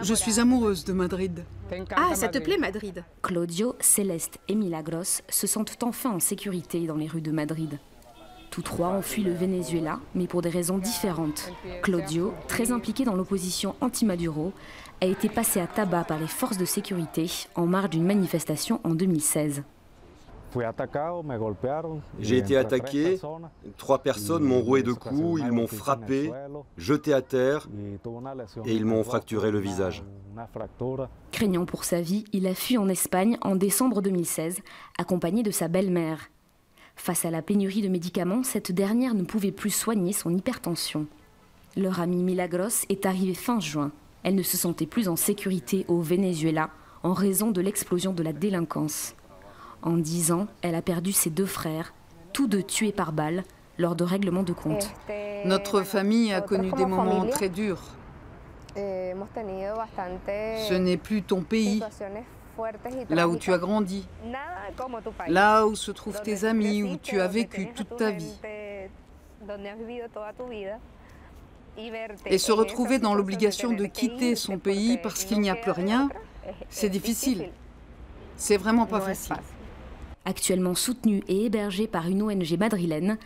Je suis amoureuse de Madrid. Ah, ça te plaît Madrid? Claudio, Céleste et Milagros se sentent enfin en sécurité dans les rues de Madrid. Tous trois ont fui le Venezuela, mais pour des raisons différentes. Claudio, très impliqué dans l'opposition anti-Maduro, a été passé à tabac par les forces de sécurité en marge d'une manifestation en 2016. J'ai été attaqué, 3 personnes m'ont roué de coups, ils m'ont frappé, jeté à terre et ils m'ont fracturé le visage. Craignant pour sa vie, il a fui en Espagne en décembre 2016, accompagné de sa belle-mère. Face à la pénurie de médicaments, cette dernière ne pouvait plus soigner son hypertension. Leur amie Milagros est arrivée fin juin. Elle ne se sentait plus en sécurité au Venezuela en raison de l'explosion de la délinquance. En 10 ans, elle a perdu ses 2 frères, tous 2 tués par balle lors de règlements de compte. Notre famille a connu des moments très durs. Ce n'est plus ton pays, là où tu as grandi, là où se trouvent tes amis, où tu as vécu toute ta vie. Et se retrouver dans l'obligation de quitter son pays parce qu'il n'y a plus rien, c'est difficile. C'est vraiment pas facile. Actuellement soutenus et hébergés par une ONG madrilène,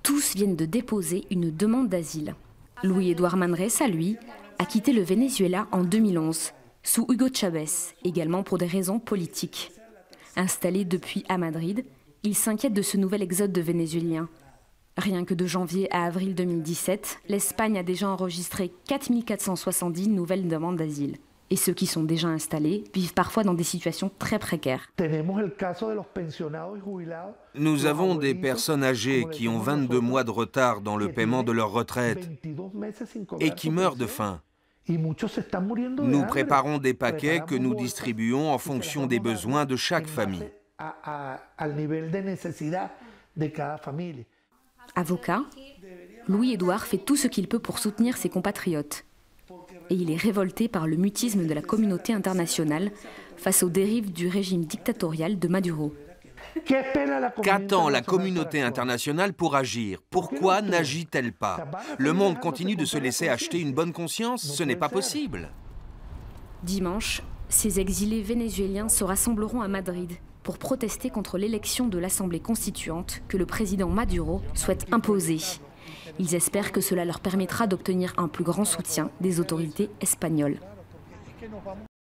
tous viennent de déposer une demande d'asile. Luis-Édouard Manresa, lui, a quitté le Venezuela en 2011, sous Hugo Chavez, également pour des raisons politiques. Installé depuis à Madrid, il s'inquiète de ce nouvel exode de Vénézuéliens. Rien que de janvier à avril 2017, l'Espagne a déjà enregistré 4470 nouvelles demandes d'asile. Et ceux qui sont déjà installés vivent parfois dans des situations très précaires. Nous avons des personnes âgées qui ont 22 mois de retard dans le paiement de leur retraite et qui meurent de faim. Nous préparons des paquets que nous distribuons en fonction des besoins de chaque famille. Avocat, Louis-Édouard fait tout ce qu'il peut pour soutenir ses compatriotes. Et il est révolté par le mutisme de la communauté internationale face aux dérives du régime dictatorial de Maduro. Qu'attend la communauté internationale pour agir? Pourquoi n'agit-elle pas? Le monde continue de se laisser acheter une bonne conscience? Ce n'est pas possible. Dimanche, ces exilés vénézuéliens se rassembleront à Madrid pour protester contre l'élection de l'Assemblée constituante que le président Maduro souhaite imposer. Ils espèrent que cela leur permettra d'obtenir un plus grand soutien des autorités espagnoles.